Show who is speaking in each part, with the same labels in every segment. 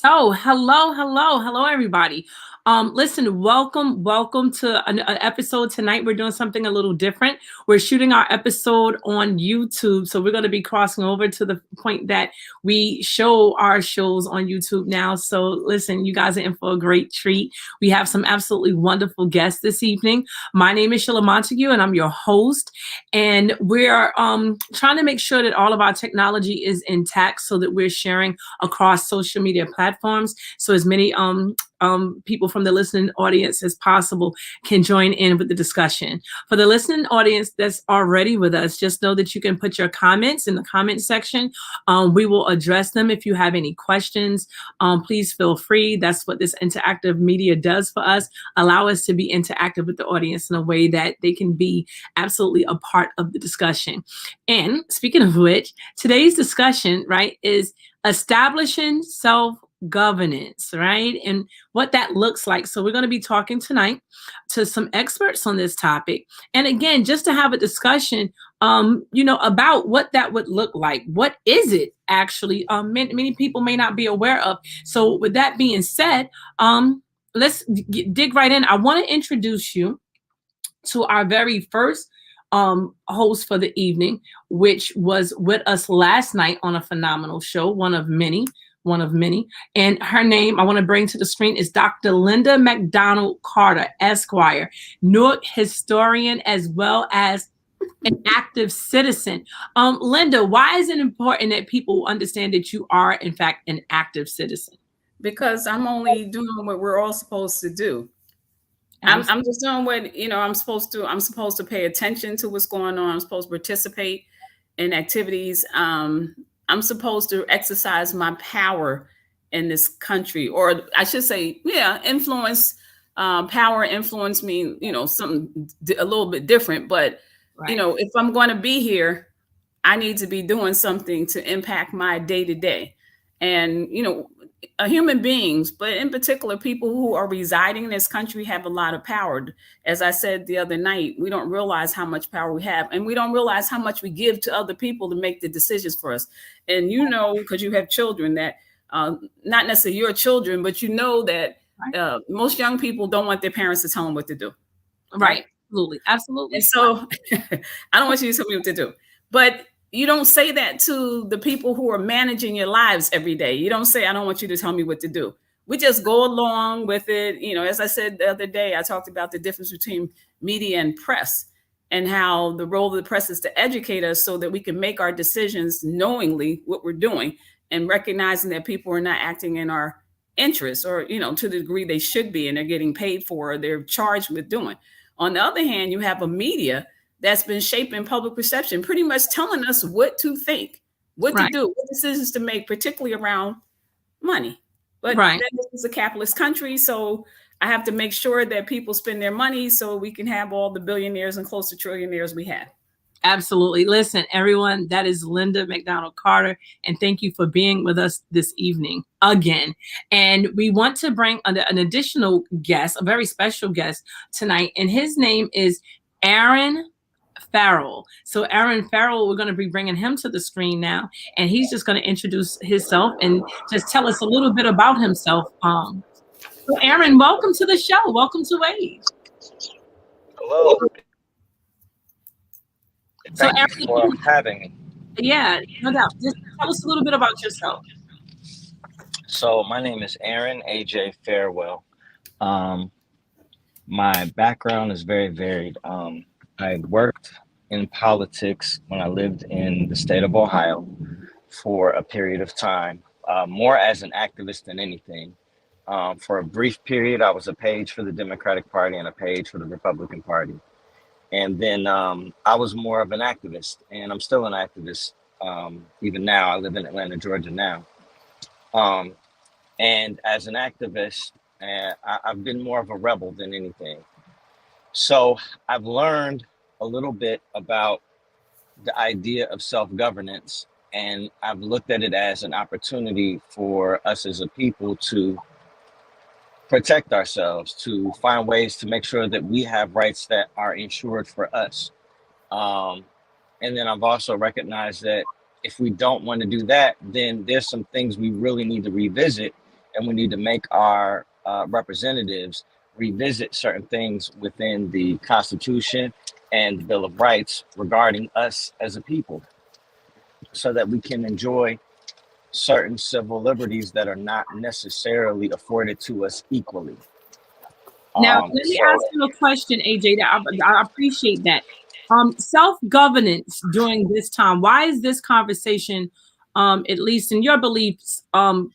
Speaker 1: Oh, hello, everybody. Listen, welcome to an episode tonight. We're doing something a little different. We're shooting our episode on YouTube, so we're going to be crossing over to the point that we show our shows on YouTube now. So, listen, you guys are in for a great treat. We have some absolutely wonderful guests this evening. My name is Sheila Montague, and I'm your host. And we're trying to make sure that all of our technology is intact, so that we're sharing across social media platforms, so as many people from the listening audience as possible can join in with the discussion. For the listening audience that's already with us, just know that you can put your comments in the comment section. We will address them. If you have any questions, please feel free. That's what this interactive media does for us. Allow us to be interactive with the audience in a way that they can be absolutely a part of the discussion. And speaking of which, today's discussion, right, is establishing self-governance, right? And what that looks like. So we're going to be talking tonight to some experts on this topic. And again, just to have a discussion, about what that would look like. What is it actually? Many people may not be aware of. So with that being said, let's dig right in. I want to introduce you to our very first host for the evening, which was with us last night on a phenomenal show, one of many. And her name I want to bring to the screen is Dr. Linda McDonald Carter, Esquire, Newark historian, as well as an active citizen. Linda, why is it important that people understand that you are, in fact, an active citizen?
Speaker 2: Because I'm only doing what we're all supposed to do. I'm just doing what I'm supposed to. I'm supposed to pay attention to what's going on. I'm supposed to participate in activities. I'm supposed to exercise my power in this country, or I should say, influence. Power, influence mean something a little bit different. But
Speaker 1: right.
Speaker 2: If I'm going to be here, I need to be doing something to impact my day to day, and human beings, but in particular, people who are residing in this country have a lot of power. As I said the other night, we don't realize how much power we have, and we don't realize how much we give to other people to make the decisions for us. And because you have children that, not necessarily your children, but that most young people don't want their parents to tell them what to do.
Speaker 1: Right. Absolutely.
Speaker 2: And so I don't want you to tell me what to do, but you don't say that to the people who are managing your lives every day. You don't say, I don't want you to tell me what to do. We just go along with it. As I said the other day, I talked about the difference between media and press, and how the role of the press is to educate us so that we can make our decisions knowingly what we're doing, and recognizing that people are not acting in our interests, or, to the degree they should be, and they're getting paid for, or they're charged with doing. On the other hand, you have a media that's been shaping public perception, pretty much telling us what to think, what to do, what decisions to make, particularly around money. But this is a capitalist country, so I have to make sure that people spend their money so we can have all the billionaires and close to trillionaires we have.
Speaker 1: Absolutely. Listen, everyone, that is Linda McDonald Carter, and thank you for being with us this evening again. And we want to bring an additional guest, a very special guest tonight, and his name is Aaron Farrell. So Aaron Farrell, we're going to be bringing him to the screen now, and he's just going to introduce himself and just tell us a little bit about himself. So Aaron, welcome to the show. Welcome to W.A.G.E.
Speaker 3: Hello.
Speaker 1: So
Speaker 3: Thank you for having me.
Speaker 1: Yeah, no doubt. Just tell us a little bit about yourself.
Speaker 3: So my name is Aaron A.J. Farewell. My background is very varied. I worked in politics when I lived in the state of Ohio for a period of time, more as an activist than anything. For a brief period, I was a page for the Democratic Party and a page for the Republican Party. And then I was more of an activist, and I'm still an activist. Even now, I live in Atlanta, Georgia now. And as an activist, I've been more of a rebel than anything. So I've learned a little bit about the idea of self-governance, and I've looked at it as an opportunity for us as a people to protect ourselves, to find ways to make sure that we have rights that are insured for us. And then I've also recognized that if we don't want to do that, then there's some things we really need to revisit and we need to make our representatives revisit certain things within the Constitution and the Bill of Rights regarding us as a people, so that we can enjoy certain civil liberties that are not necessarily afforded to us equally.
Speaker 1: Now, let me ask you a question, AJ. That I appreciate that. Self-governance during this time. Why is this conversation, at least in your beliefs,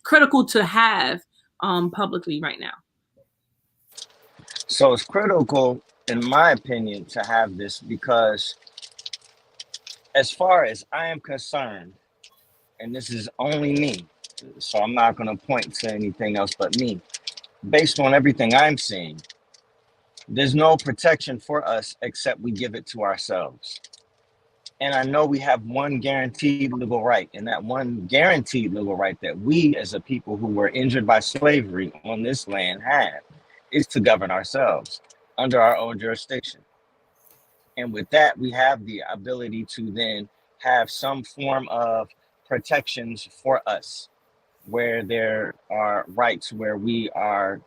Speaker 1: critical to have publicly right now?
Speaker 3: So it's critical, in my opinion, to have this because, as far as I am concerned, and this is only me, so I'm not going to point to anything else but me, based on everything I'm seeing, there's no protection for us except we give it to ourselves. And I know we have one guaranteed legal right, and that one guaranteed legal right that we as a people who were injured by slavery on this land have is to govern ourselves under our own jurisdiction. And with that, we have the ability to then have some form of protections for us, where there are rights where we are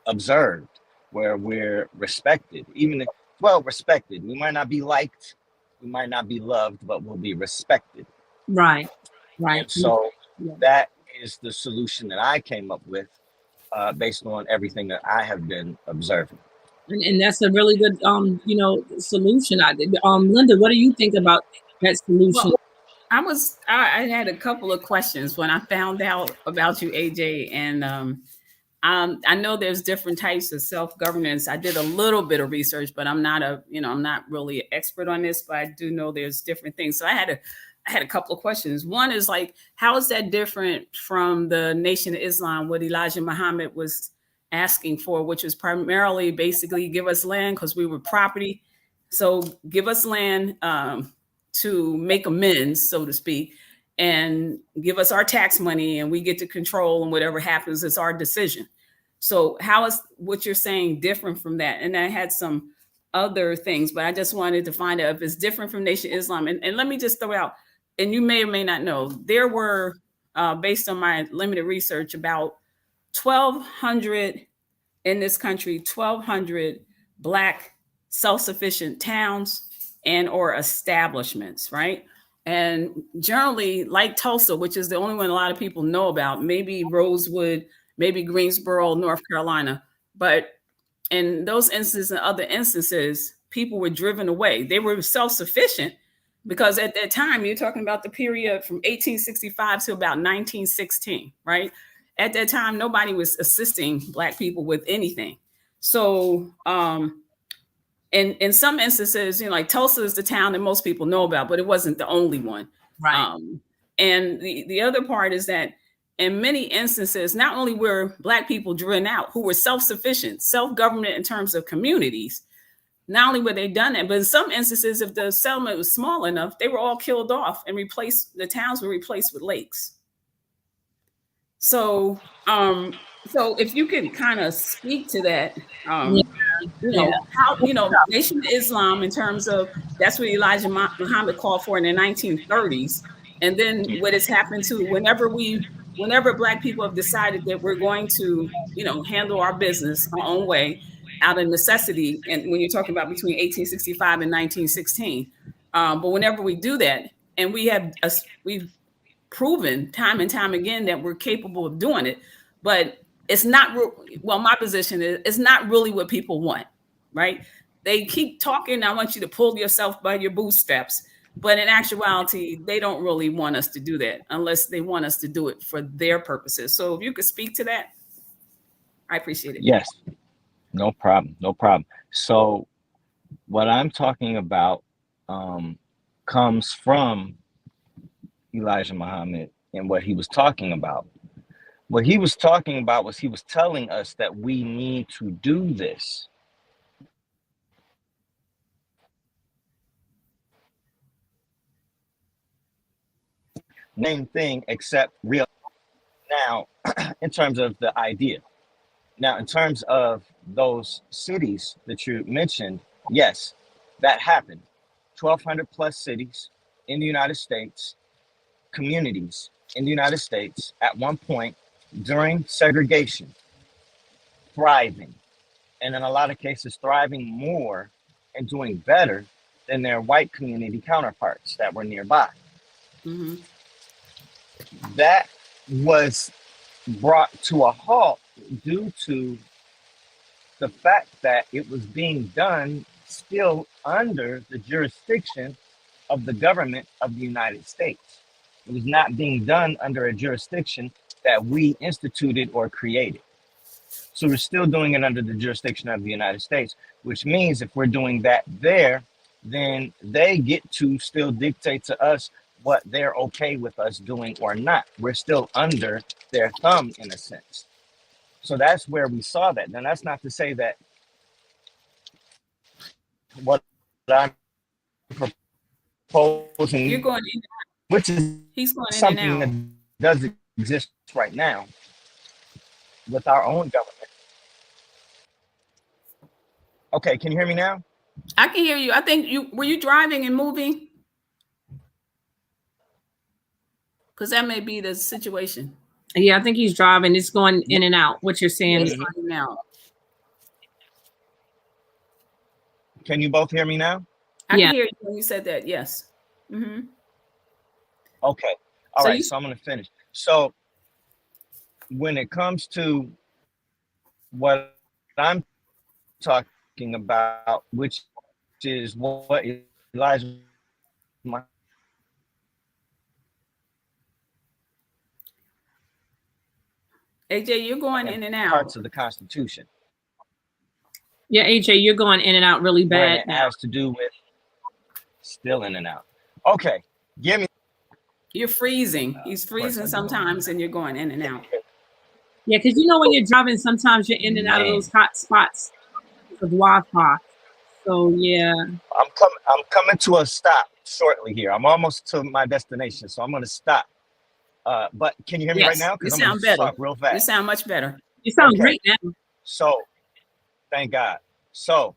Speaker 3: observed, where we're respected, even if, well, respected. We might not be liked, we might not be loved, but we'll be respected.
Speaker 1: Right.
Speaker 3: And so that is the solution that I came up with based on everything that I have been observing.
Speaker 1: And that's a really good, solution. Linda, what do you think about that solution?
Speaker 2: Well, I had a couple of questions when I found out about you, AJ, and I know there's different types of self-governance. I did a little bit of research, but I'm not really an expert on this, but I do know there's different things. So I had a couple of questions. One is like, how is that different from the Nation of Islam, what Elijah Muhammad was asking for, which was primarily basically give us land because we were property. So give us land to make amends, so to speak, and give us our tax money and we get to control, and whatever happens, it's our decision. So how is what you're saying different from that? And I had some other things, but I just wanted to find out if it's different from Nation Islam. And let me just throw out, and you may or may not know, there were, based on my limited research, about 1,200 in this country, 1,200 Black self-sufficient towns and or establishments, right? And generally, like Tulsa, which is the only one a lot of people know about, maybe Rosewood, maybe Greensboro, North Carolina. But in those instances and other instances, people were driven away. They were self-sufficient because at that time, you're talking about the period from 1865 to about 1916, right? At that time, nobody was assisting Black people with anything. So in some instances, like Tulsa is the town that most people know about, but it wasn't the only one.
Speaker 1: Right.
Speaker 2: And the other part is that in many instances, not only were Black people driven out who were self-sufficient, self-government in terms of communities, not only were they done that, but in some instances, if the settlement was small enough, they were all killed off and the towns were replaced with lakes. So if you can kind of speak to that, how, Nation of Islam, in terms of that's what Elijah Muhammad called for in the 1930s. And then what has happened to whenever Black people have decided that we're going to, handle our business our own way out of necessity. And when you're talking about between 1865 and 1916, but whenever we do that, and we've proven time and time again that we're capable of doing it, but it's not, my position is it's not really what people want, right? They keep talking, I want you to pull yourself by your bootstraps, but in actuality, they don't really want us to do that unless they want us to do it for their purposes. So if you could speak to that, I appreciate it.
Speaker 3: Yes, no problem. So what I'm talking about comes from Elijah Muhammad and what he was talking about. What he was talking about was he was telling us that we need to do this. Main thing except real. Now, in terms of the idea. Now, in terms of those cities that you mentioned, yes, that happened. 1,200 plus cities in the United States, communities in the United States at one point during segregation, thriving, and in a lot of cases, thriving more and doing better than their white community counterparts that were nearby.
Speaker 2: Mm-hmm.
Speaker 3: That was brought to a halt due to the fact that it was being done still under the jurisdiction of the government of the United States. It was not being done under a jurisdiction that we instituted or created. So we're still doing it under the jurisdiction of the United States, which means if we're doing that there, then they get to still dictate to us what they're okay with us doing or not. We're still under their thumb in a sense. So that's where we saw that. Now, that's not to say that what I'm proposing,
Speaker 2: You're going in,
Speaker 3: which is
Speaker 2: he's going in and
Speaker 3: something
Speaker 2: out.
Speaker 3: that does exist right now with our own government. Okay, can you hear me now?
Speaker 2: I can hear you. I think were you driving and moving? Because that may be the situation.
Speaker 1: Yeah, I think he's driving. It's going in and out. What you're saying.
Speaker 2: It's going now.
Speaker 3: Can you both hear me now?
Speaker 2: I can hear you when you said that. Yes. Mm-hmm.
Speaker 3: Okay. All right. So I'm going to finish. So when it comes to what I'm talking about, which is what Elijah
Speaker 2: AJ, you're going in and out.
Speaker 3: Parts of the Constitution.
Speaker 1: Yeah, AJ, you're going in and out really bad.
Speaker 3: It has to do with still in and out. Okay, give me.
Speaker 2: You're freezing. He's freezing sometimes, and you're going in and out.
Speaker 1: Yeah, because you know when you're driving, sometimes you're in and out of those hot spots of Wi-Fi. So yeah,
Speaker 3: I'm coming to a stop shortly here. I'm almost to my destination, so I'm going to stop. But can you hear me right now?
Speaker 2: You sound better.
Speaker 3: Talk real fast.
Speaker 2: You sound much better.
Speaker 1: You sound great now.
Speaker 3: So, thank God. So,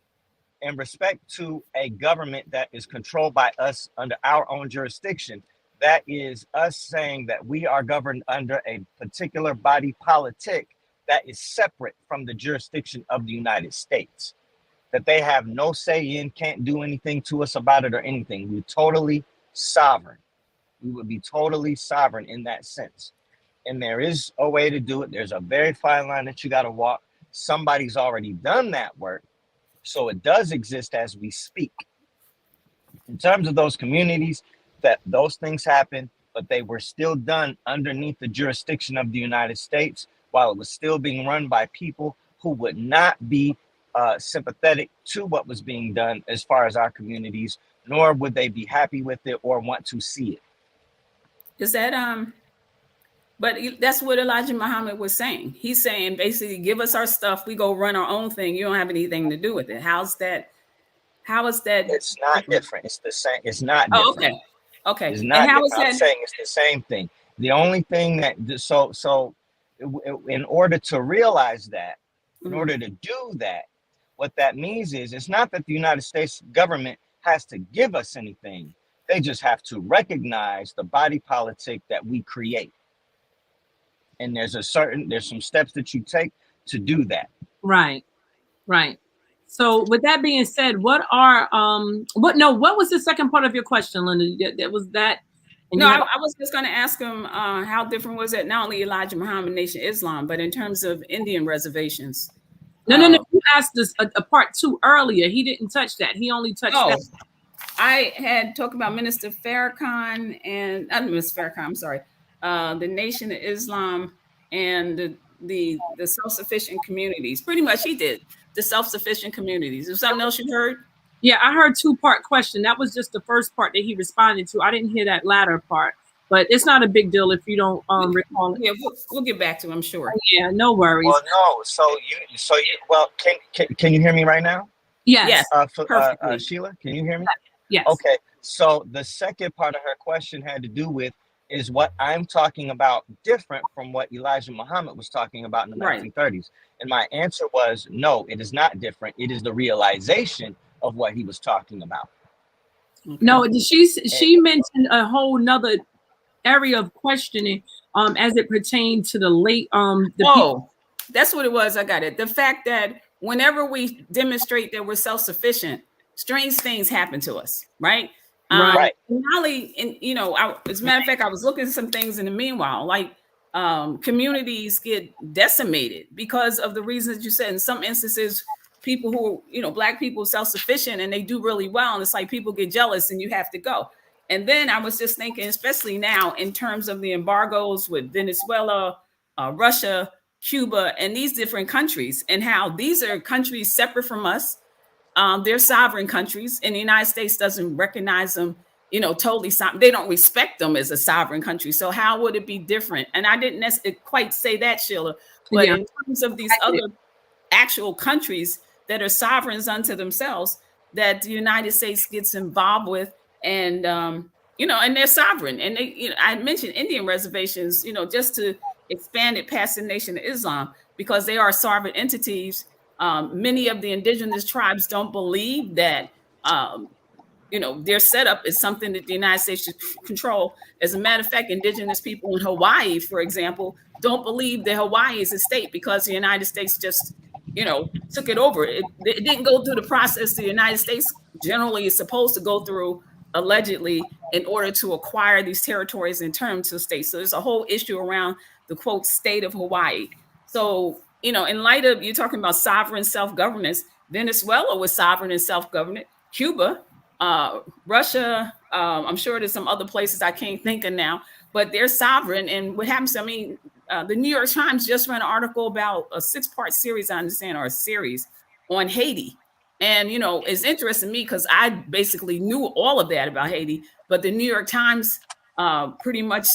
Speaker 3: in respect to a government that is controlled by us under our own jurisdiction, that is us saying that we are governed under a particular body politic that is separate from the jurisdiction of the United States, that they have no say in, can't do anything to us about it or anything. We're totally sovereign. We would be totally sovereign in that sense. And there is a way to do it. There's a very fine line that you got to walk. Somebody's already done that work. So it does exist as we speak. In terms of those communities, that those things happen, but they were still done underneath the jurisdiction of the United States, while it was still being run by people who would not be sympathetic to what was being done as far as our communities, nor would they be happy with it or want to see it.
Speaker 2: Is that but that's what Elijah Muhammad was saying. He's saying basically, give us our stuff, we go run our own thing. You don't have anything to do with it. How is that?
Speaker 3: It's not different. It's the same. It's not different.
Speaker 2: Okay.
Speaker 3: It's not. I'm saying it's the same thing. The only thing that in order to realize that, in order to do that, what that means is it's not that the United States government has to give us anything. They just have to recognize the body politic that we create. And there's some steps that you take to do that.
Speaker 1: Right. So with that being said, what was the second part of your question, Linda? That was that.
Speaker 2: No, I was just going to ask him how different was it, not only Elijah Muhammad Nation Islam, but in terms of Indian reservations.
Speaker 1: No. You asked us a part 2 earlier. He didn't touch that. He only touched that.
Speaker 2: I had talked about Minister Farrakhan and not Minister Farrakhan. I'm sorry, the Nation of Islam and the self-sufficient communities. Pretty much, he did the self-sufficient communities. Is something else you heard?
Speaker 1: Yeah, I heard 2-part question. That was just the first part that he responded to. I didn't hear that latter part, but it's not a big deal if you don't recall it.
Speaker 2: Yeah, we'll get back to him, I'm sure.
Speaker 1: Yeah, no worries.
Speaker 3: Well, no. So you can you hear me right now?
Speaker 1: Yes.
Speaker 3: Sheila, can you hear me?
Speaker 1: Yes.
Speaker 3: Okay. So the second part of her question had to do with, is what I'm talking about different from what Elijah Muhammad was talking about in the 1930s? And my answer was, no, it is not different. It is the realization of what he was talking about.
Speaker 1: No, she mentioned a whole nother area of questioning as it pertained to the late the
Speaker 2: Oh, that's what it was. I got it. The fact that whenever we demonstrate that we're self-sufficient, strange things happen to us, right?
Speaker 1: right.
Speaker 3: Right.
Speaker 2: Not only, and as a matter of fact, I was looking at some things in the meanwhile, like communities get decimated because of the reasons you said. In some instances, people who are, Black people self-sufficient and they do really well, and it's like people get jealous and you have to go. And then I was just thinking, especially now in terms of the embargoes with Venezuela, Russia, Cuba, and these different countries, and how these are countries separate from us. They're sovereign countries, and the United States doesn't recognize them, totally. They don't respect them as a sovereign country. So how would it be different? And I didn't quite say that, Sheila, but
Speaker 1: Yeah.
Speaker 2: in terms of these other actual countries that are sovereigns unto themselves, that the United States gets involved with, and and they're sovereign. And they, I mentioned Indian reservations, just to expand it past the Nation of Islam, because they are sovereign entities. Many of the indigenous tribes don't believe that their setup is something that the United States should control. As a matter of fact, indigenous people in Hawaii, for example, don't believe that Hawaii is a state because the United States just, took it over. It didn't go through the process the United States generally is supposed to go through, allegedly, in order to acquire these territories and turn them to states. So there's a whole issue around the quote state of Hawaii. So, in light of you talking about sovereign self-governance, Venezuela was sovereign and self-governant. Cuba, Russia, I'm sure there's some other places I can't think of now, but they're sovereign. And what happens, the New York Times just ran an article about a 6-part series, I understand, or a series on Haiti. And, it's interesting to me because I basically knew all of that about Haiti, but the New York Times pretty much,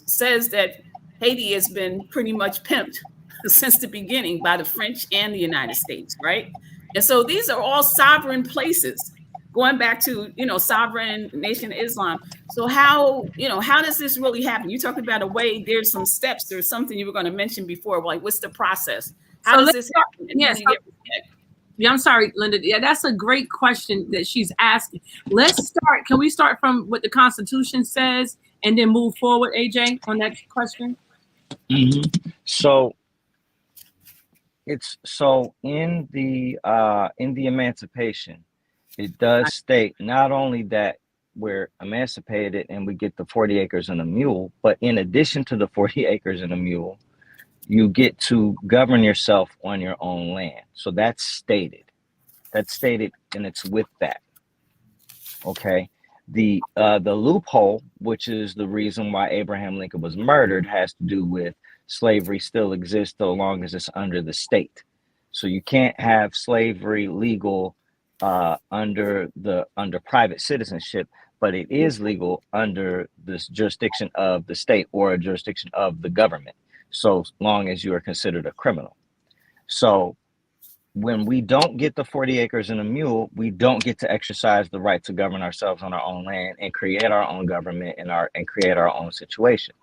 Speaker 2: says that Haiti has been pretty much pimped since the beginning by the French and the United States, right? And so these are all sovereign places, going back to, sovereign Nation of Islam. So how does this really happen? You talked about a way, there's some steps, there's something you were going to mention before, like what's the process? How does this happen?
Speaker 1: Yes. Yeah, I'm sorry, Linda. Yeah, that's a great question that she's asking. Let's start. Can we start from what the Constitution says and then move forward, AJ, on that question?
Speaker 3: Mm-hmm. So in the Emancipation, it does state not only that we're emancipated and we get the 40 acres and a mule, but in addition to the 40 acres and a mule, you get to govern yourself on your own land. So that's stated. That's stated, and it's with that. Okay. The loophole, which is the reason why Abraham Lincoln was murdered, has to do with slavery still exists so long as it's under the state. So you can't have slavery legal under private citizenship, but it is legal under this jurisdiction of the state or a jurisdiction of the government, so long as you are considered a criminal. So when we don't get the 40 acres and a mule, we don't get to exercise the right to govern ourselves on our own land and create our own government and create our own situation.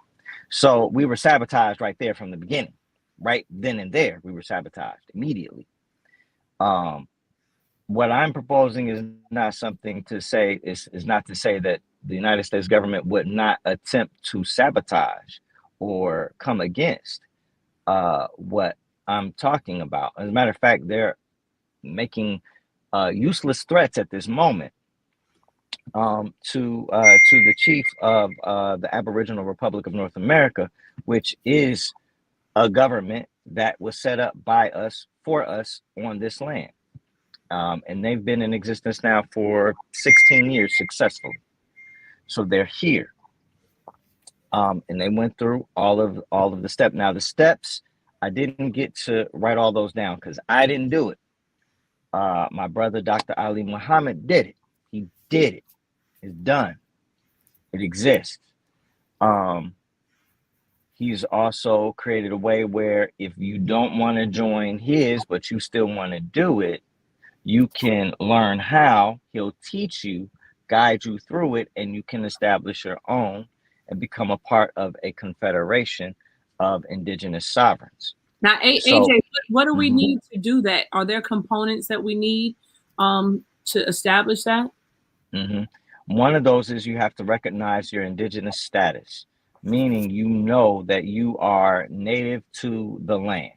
Speaker 3: So we were sabotaged right there from the beginning, right then and there. We were sabotaged immediately. What I'm proposing is not something to say is not to say that the United States government would not attempt to sabotage or come against what I'm talking about. As a matter of fact, they're making useless threats at this moment to the chief of the Aboriginal Republic of North America, which is a government that was set up by us for us on this land. And they've been in existence now for 16 years successfully. So they're here. And they went through all of the steps. Now the steps, I didn't get to write all those down because I didn't do it. My brother, Dr. Ali Muhammad, did it. He did it. It's done. It exists. He's also created a way where if you don't want to join his, but you still want to do it, you can learn how. He'll teach you, guide you through it, and you can establish your own and become a part of a confederation of indigenous sovereigns.
Speaker 1: Now, AJ, what do we need to do that? Are there components that we need to establish that?
Speaker 3: One of those is you have to recognize your indigenous status. meaning you know that you are native to the land.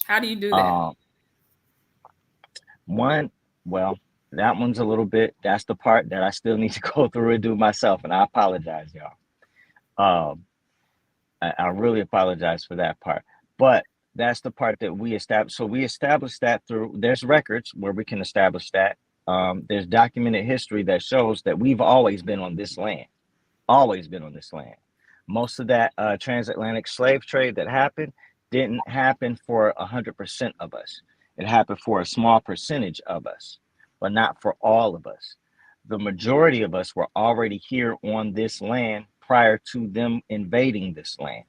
Speaker 2: How do you do that?
Speaker 3: One, well, that one's a little bit, that's the part that I still need to go through and do myself, and I apologize, y'all. I really apologize for that part, but that's the part that we established. So we established that through, there's records where we can establish that. There's documented history that shows that we've always been on this land, always been on this land. Most of that transatlantic slave trade that happened didn't happen for 100% of us. It happened for a small percentage of us, but not for all of us. The majority of us were already here on this land prior to them invading this land.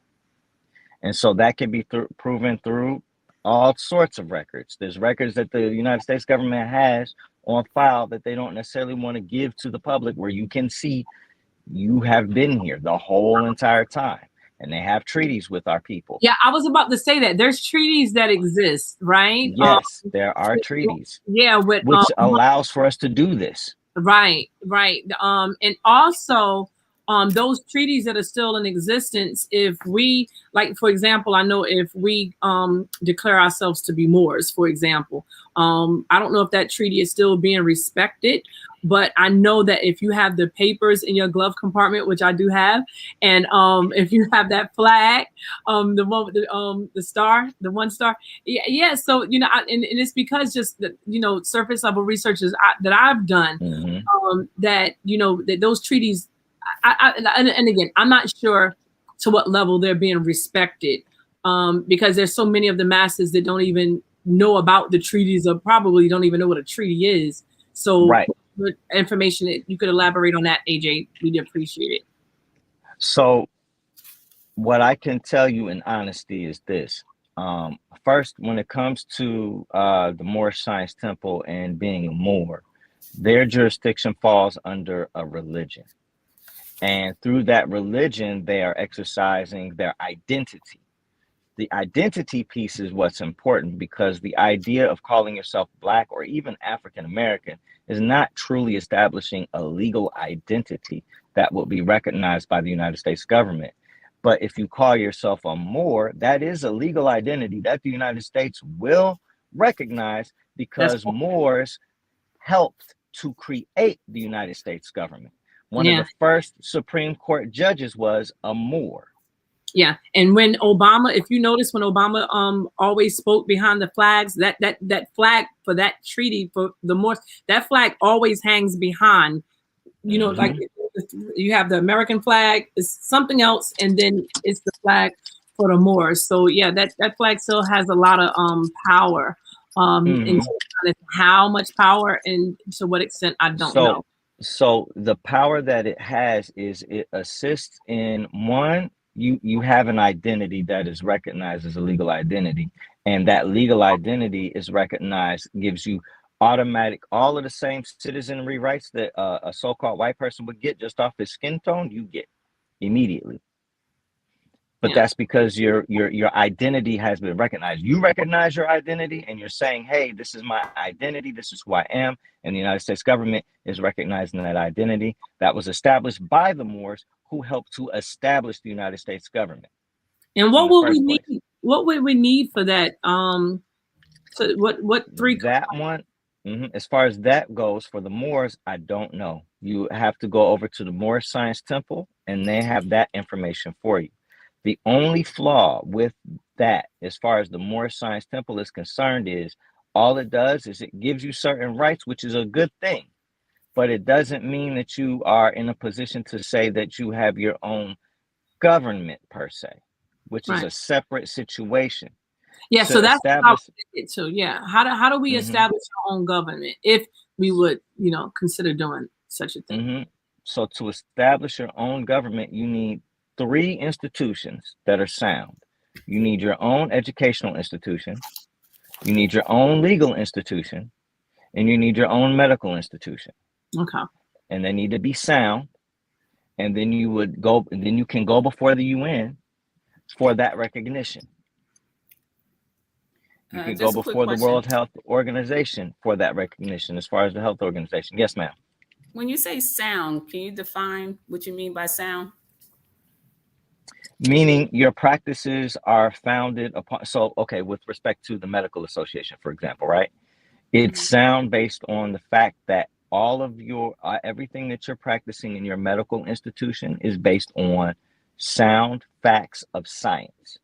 Speaker 3: And so that can be proven through all sorts of records. There's records that the United States government has on file that they don't necessarily want to give to the public, where you can see you have been here the whole entire time. And they have treaties with our people.
Speaker 1: Yeah, I was about to say that there's treaties that exist, right?
Speaker 3: Yes, there are treaties.
Speaker 1: Yeah, which
Speaker 3: allows for us to do this.
Speaker 1: Right. And also, those treaties that are still in existence, if we, like, for example, I know if we declare ourselves to be Moors, for example, I don't know if that treaty is still being respected, but I know that if you have the papers in your glove compartment, which I do have, and if you have that flag, the one with the star, the one star, yeah. So and it's because just the surface level researches that I've done, that that those treaties. And again, I'm not sure to what level they're being respected, because there's so many of the masses that don't even know about the treaties, or probably don't even know what a treaty is. So,
Speaker 3: right.
Speaker 1: Information that you could elaborate on that, AJ, we'd appreciate it.
Speaker 3: So, what I can tell you in honesty is this. First, when it comes to the Moorish Science Temple and being a Moor, their jurisdiction falls under a religion. And through that religion, they are exercising their identity. The identity piece is what's important, because the idea of calling yourself Black or even African American is not truly establishing a legal identity that will be recognized by the United States government. But if you call yourself a Moor, that is a legal identity that the United States will recognize, because Moors helped to create the United States government. One of the first Supreme Court judges was a Moor.
Speaker 1: Yeah, and when Obama, if you notice, when Obama always spoke behind the flags, that flag for that treaty for the Moors, that flag always hangs behind. Like you have the American flag, is something else, and then it's the flag for the Moors. So yeah, that flag still has a lot of power. And how much power and to what extent, I don't know.
Speaker 3: So the power that it has is it assists in, one, you have an identity that is recognized as a legal identity, and that legal identity is recognized, gives you automatic, all of the same citizenry rights that a so-called white person would get just off his skin tone, you get immediately. But that's because your identity has been recognized. You recognize your identity and you're saying, hey, this is my identity, this is who I am. And the United States government is recognizing that identity that was established by the Moors, who helped to establish the United States government.
Speaker 1: And what will we need? What would we need for that? So what three?
Speaker 3: That one, as far as that goes, for the Moors, I don't know. You have to go over to the Moorish Science Temple, and they have that information for you. The only flaw with that, as far as the Moorish Science Temple is concerned, is all it does is it gives you certain rights, which is a good thing, but it doesn't mean that you are in a position to say that you have your own government per se, which is a separate situation.
Speaker 1: Yeah, so that's how we get to. Yeah, how do we establish our own government if we would, consider doing such a thing?
Speaker 3: So to establish your own government, you need 3 institutions that are sound. You need your own educational institution, you need your own legal institution, and you need your own medical institution.
Speaker 1: Okay.
Speaker 3: And they need to be sound. And then you can go before the UN for that recognition. You can go before the World Health Organization for that recognition, as far as the health organization. Yes, ma'am.
Speaker 2: When you say sound, can you define what you mean by sound?
Speaker 3: Meaning your practices are founded upon, so, okay, with respect to the medical association, for example, right? It's sound based on the fact that all of your, everything that you're practicing in your medical institution is based on sound facts of science.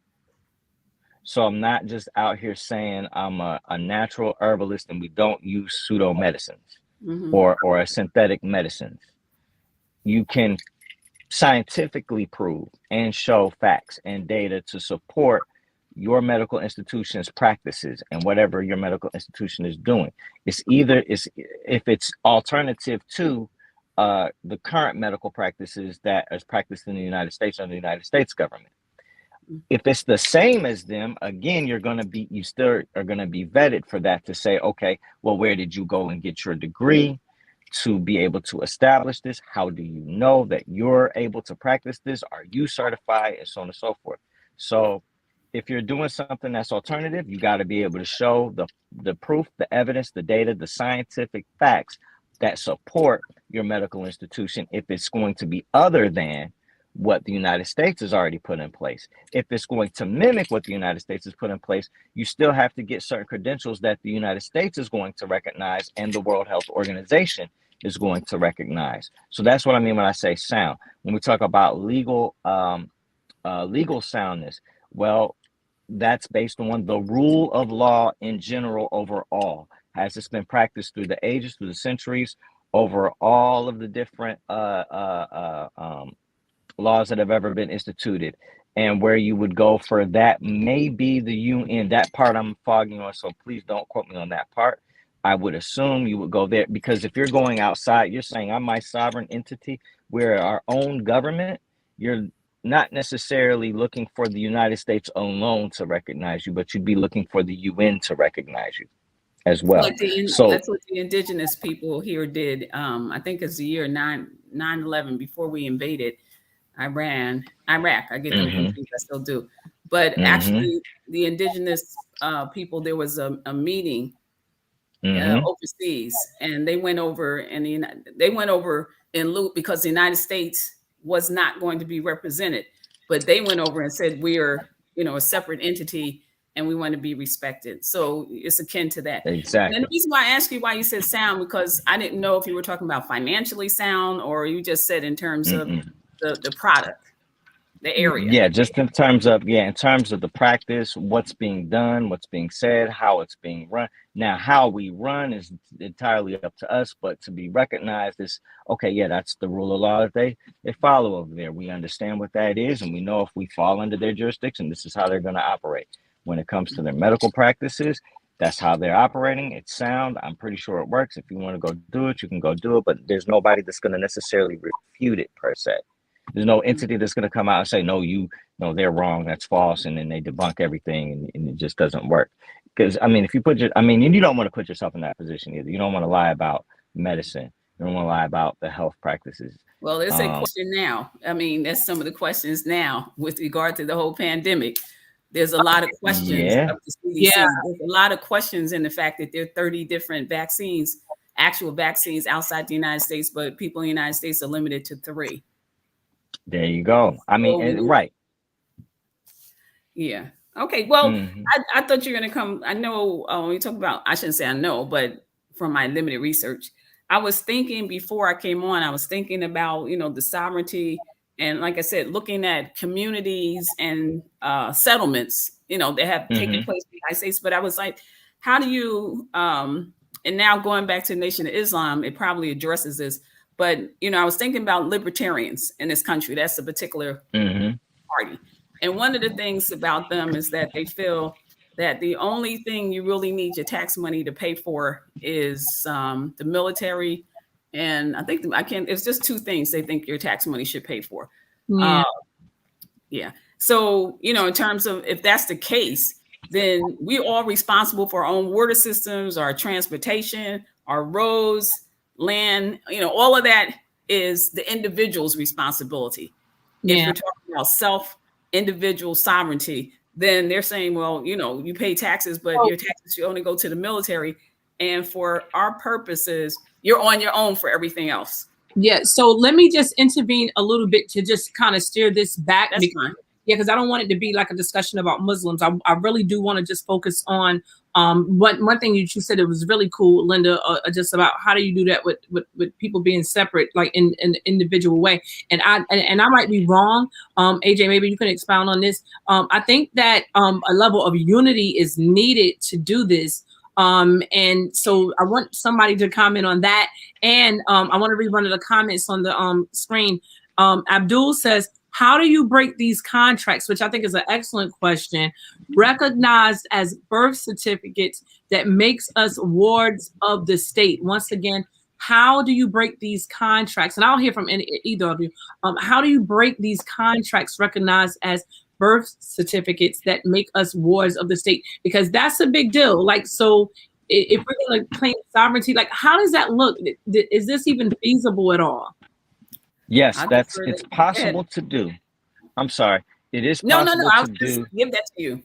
Speaker 3: So I'm not just out here saying I'm a natural herbalist and we don't use pseudo medicines or a synthetic medicines. You can scientifically prove and show facts and data to support your medical institution's practices and whatever your medical institution is doing. It's either if it's alternative to the current medical practices that is practiced in the United States under the United States government. If it's the same as them, again, you still are going to be vetted for that to say, okay, well, where did you go and get your degree to be able to establish this? How do you know that you're able to practice this? Are you certified? And so on and so forth. So if you're doing something that's alternative, you got to be able to show the proof, the evidence, the data, the scientific facts that support your medical institution if it's going to be other than what the United States has already put in place. If it's going to mimic what the United States has put in place, you still have to get certain credentials that the United States is going to recognize and the World Health Organization is going to recognize. So that's what I mean when I say sound. When we talk about legal soundness, well, that's based on the rule of law in general overall. Has this been practiced through the ages, through the centuries, over all of the different laws that have ever been instituted? And where you would go for that may be the UN. That part I'm fogging on, so please don't quote me on that part. I would assume you would go there, because if you're going outside, you're saying I'm my sovereign entity. We're our own government. You're not necessarily looking for the United States alone to recognize you, but you'd be looking for the UN to recognize you as well. So
Speaker 2: that's what the indigenous people here did. I think it's the year 9/11, before we invaded Iraq. I get them confused. I still do. But actually, the indigenous people, there was a meeting overseas, and they went over in loop because the United States was not going to be represented, but they went over and said we're a separate entity and we want to be respected. So it's akin to that.
Speaker 3: Exactly.
Speaker 2: And the reason why I asked you why you said sound, because I didn't know if you were talking about financially sound or you just said in terms of the product, the area.
Speaker 3: Yeah, just in terms of the practice, what's being done, what's being said, how it's being run. Now, how we run is entirely up to us, but to be recognized is, okay, yeah, that's the rule of law that they follow over there. We understand what that is, and we know if we fall under their jurisdiction, this is how they're going to operate. When it comes to their medical practices, that's how they're operating. It's sound. I'm pretty sure it works. If you want to go do it, you can go do it, but there's nobody that's going to necessarily refute it per se. There's no entity that's going to come out and say, no, they're wrong, that's false, and then they debunk everything, and it just doesn't work. Because, I mean, you don't want to put yourself in that position either. You don't want to lie about medicine. You don't want to lie about the health practices.
Speaker 2: Well, there's a question now. I mean, that's some of the questions now with regard to the whole pandemic. There's a lot of questions.
Speaker 3: Yeah.
Speaker 2: Of the CDC. Yeah. There's a lot of questions in the fact that there are 30 different vaccines, actual vaccines outside the United States, but people in the United States are limited to 3.
Speaker 3: There you go. I mean, right.
Speaker 2: Yeah. Okay. Well, I thought you were going to come. I know when we talk about, I shouldn't say I know, but from my limited research, I was thinking before I came on, I was thinking about, the sovereignty. And like I said, looking at communities and settlements, that have taken place in the United States. But I was like, how do you, and now going back to the Nation of Islam, it probably addresses this. But, I was thinking about libertarians in this country. That's a particular party. And one of the things about them is that they feel that the only thing you really need your tax money to pay for is the military. And I think it's just 2 things they think your tax money should pay for. Yeah. So, in terms of if that's the case, then we're all responsible for our own water systems, our transportation, our roads, land, all of that is the individual's responsibility. Yeah. If you're talking about individual sovereignty, then they're saying, well, you pay taxes, but your taxes should only go to the military. And for our purposes, you're on your own for everything else.
Speaker 1: Yeah, so let me just intervene a little bit to just kind of steer this back.
Speaker 2: That's fine.
Speaker 1: Yeah, because I don't want it to be like a discussion about Muslims. I really do want to just focus on one thing that you said. It was really cool, Linda, just about how do you do that with people being separate, like in an individual way. And I might be wrong. AJ, maybe you can expound on this. I think that a level of unity is needed to do this. And so I want somebody to comment on that. And I want to read one of the comments on the screen. Abdul says, how do you break these contracts, which I think is an excellent question, recognized as birth certificates that makes us wards of the state? Once again, how do you break these contracts? And I'll hear from either of you. How do you break these contracts recognized as birth certificates that make us wards of the state? Because that's a big deal. Like, so if we're going to claim sovereignty, like, how does that look? Is this even feasible at all?
Speaker 3: Yes, it's possible to do. I'm sorry. It is possible
Speaker 2: no. I'll
Speaker 3: to
Speaker 2: just
Speaker 3: do.
Speaker 2: give that to you.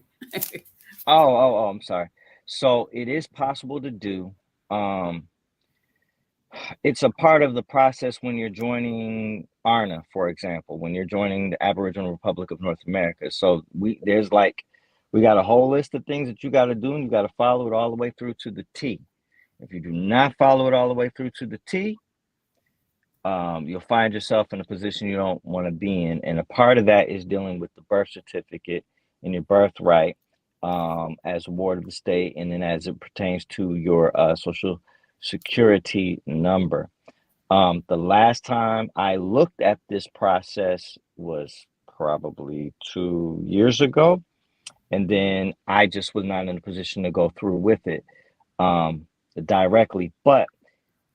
Speaker 3: I'm sorry. So it is possible to do. It's a part of the process when you're joining ARNA, for example, when you're joining the Aboriginal Republic of North America. So we got a whole list of things that you got to do, and you got to follow it all the way through to the T. If you do not follow it all the way through to the T, you'll find yourself in a position you don't want to be in. And a part of that is dealing with the birth certificate and your birthright as a ward of the state, and then as it pertains to your social security number. The last time I looked at this process was probably 2 years ago, and then I just was not in a position to go through with it directly. But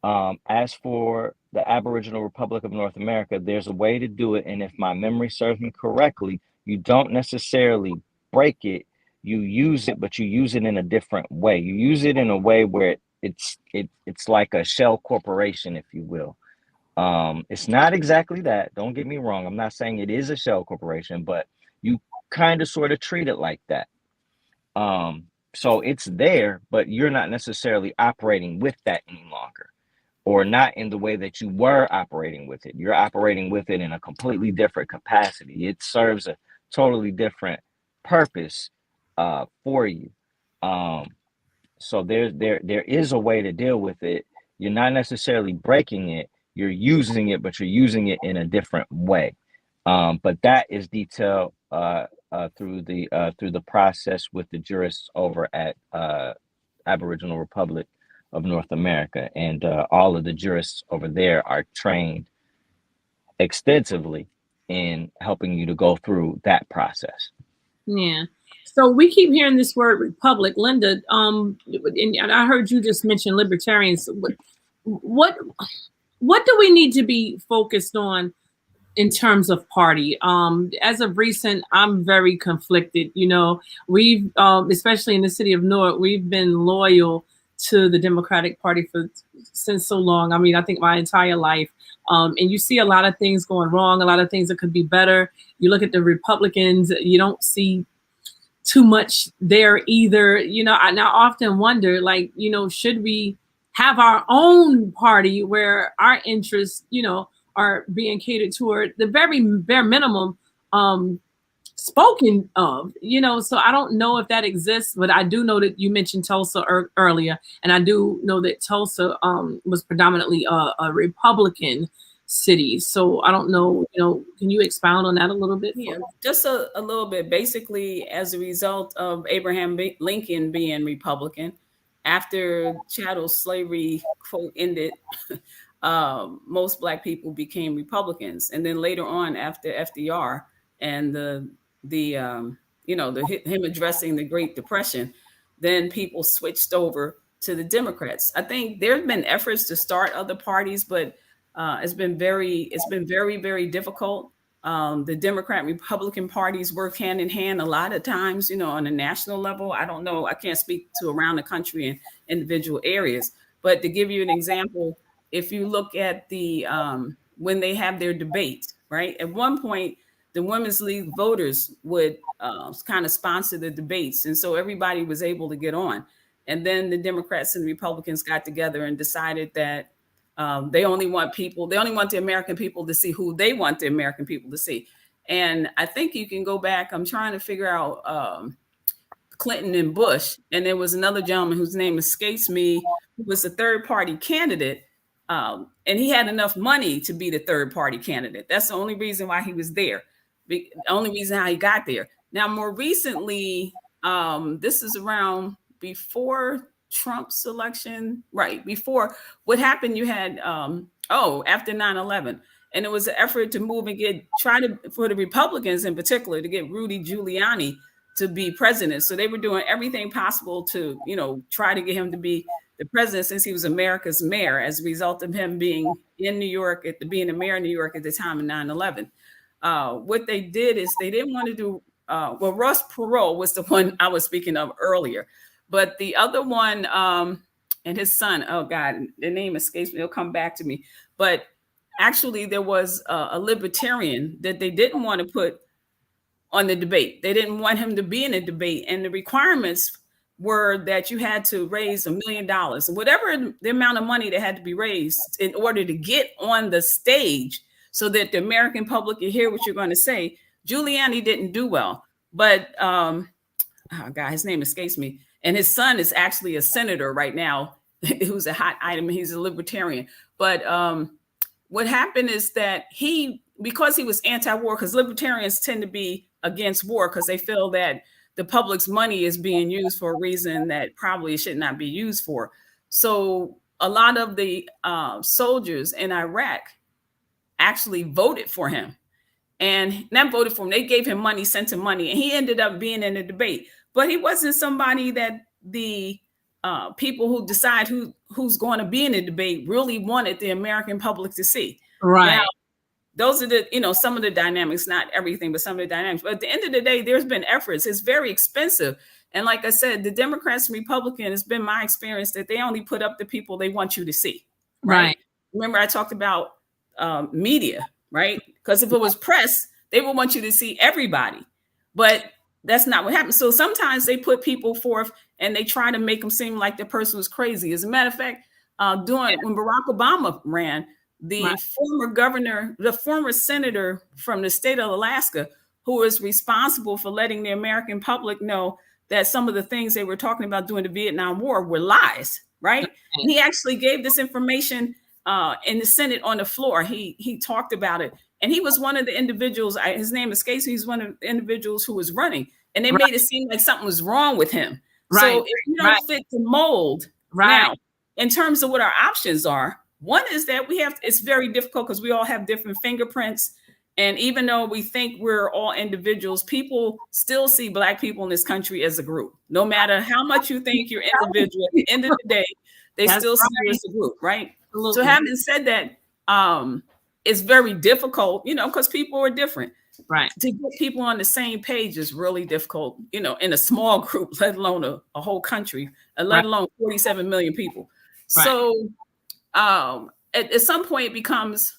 Speaker 3: as for the Aboriginal Republic of North America, there's a way to do it. And if my memory serves me correctly, you don't necessarily break it. You use it, but you use it in a different way. You use it in a way where it's like a shell corporation, if you will. It's not exactly that. Don't get me wrong. I'm not saying it is a shell corporation, but you kind of sort of treat it like that. So it's there, but you're not necessarily operating with that any longer, or not in the way that you were operating with it. You're operating with it in a completely different capacity. It serves a totally different purpose for you. So there is a way to deal with it. You're not necessarily breaking it. You're using it, but you're using it in a different way. But that is detailed through the process with the jurists over at Aboriginal Republic of North America, and all of the jurists over there are trained extensively in helping you to go through that process.
Speaker 1: Yeah. So we keep hearing this word republic, Linda. And I heard you just mention libertarians. What do we need to be focused on in terms of party? As of recent, I'm very conflicted. You know, we've especially in the city of Newark, we've been loyal to the Democratic Party since so long. I mean, I think my entire life. And you see a lot of things going wrong, a lot of things that could be better. You look at the Republicans, you don't see too much there either. You know, I often wonder, like, you know, should we have our own party where our interests, you know, are being catered toward the very bare minimum spoken of, you know? So I don't know if that exists, but I do know that you mentioned Tulsa earlier, and I do know that Tulsa was predominantly a Republican city. So I don't know, you know, can you expound on that a little bit?
Speaker 2: Yeah, just a little bit. Basically, as a result of Abraham Lincoln being Republican, after chattel slavery, quote, ended, most Black people became Republicans. And then later on, after FDR and him addressing the Great Depression, then people switched over to the Democrats. I think there have been efforts to start other parties, but it's been very, very difficult. The Democrat Republican parties work hand in hand a lot of times, you know, on a national level. I don't know. I can't speak to around the country in individual areas. But to give you an example, if you look at the when they have their debates, right? At one point, the Women's League voters would kind of sponsor the debates. And so everybody was able to get on. And then the Democrats and Republicans got together and decided that They only want the American people to see who they want the American people to see. And I think you can go back. I'm trying to figure out Clinton and Bush. And there was another gentleman whose name escapes me, who was a third party candidate. And he had enough money to be the third party candidate. That's the only reason why he was there. The only reason how he got there. Now, more recently, this is around before Trump's election, right? Before what happened, you had, after 9/11. And it was an effort to move and for the Republicans in particular, to get Rudy Giuliani to be president. So they were doing everything possible to, try to get him to be the president, since he was America's mayor, as a result of him being in New York, being the mayor of New York at the time of 9/11. What they did is they didn't want to do, Ross Perot was the one I was speaking of earlier, but the other one, and his son, oh God, the name escapes me, it'll come back to me. But actually there was a libertarian that they didn't want to put on the debate. They didn't want him to be in a debate. And the requirements were that you had to raise $1 million, whatever the amount of money that had to be raised in order to get on the stage so that the American public could hear what you're going to say. Giuliani didn't do well, but oh God, his name escapes me. And his son is actually a senator right now, who's a hot item. He's a libertarian. But what happened is that because he was anti-war, because libertarians tend to be against war because they feel that the public's money is being used for a reason that probably should not be used for. So a lot of the soldiers in Iraq actually voted for him. And not voted for him, they gave him money, sent him money, and he ended up being in the debate. But he wasn't somebody that the people who decide who's going to be in the debate really wanted the American public to see.
Speaker 1: Right. Now,
Speaker 2: those are the, some of the dynamics, not everything, but some of the dynamics. But at the end of the day, there's been efforts. It's very expensive. And like I said, the Democrats and Republicans, it's been my experience that they only put up the people they want you to see. Right. Remember, I talked about media, right? Because if it was press, they would want you to see everybody. But that's not what happens. So sometimes they put people forth and they try to make them seem like the person was crazy. As a matter of fact, when Barack Obama ran, the former senator from the state of Alaska, who was responsible for letting the American public know that some of the things they were talking about during the Vietnam War were lies, right? And he actually gave this information in the Senate on the floor. He talked about it. And he was one of the individuals, his name escapes me, he's one of the individuals who was running. And they made it seem like something was wrong with him. So if you don't fit the mold, now, in terms of what our options are, one is that it's very difficult because we all have different fingerprints. And even though we think we're all individuals, people still see Black people in this country as a group. No matter how much you think you're individual, at the end of the day, they still see you as a group, right? Absolutely. So having said that, it's very difficult, because people are different. Right. To get people on the same page is really difficult, in a small group, let alone a whole country, let alone 47 million people. Right. So at some point it becomes,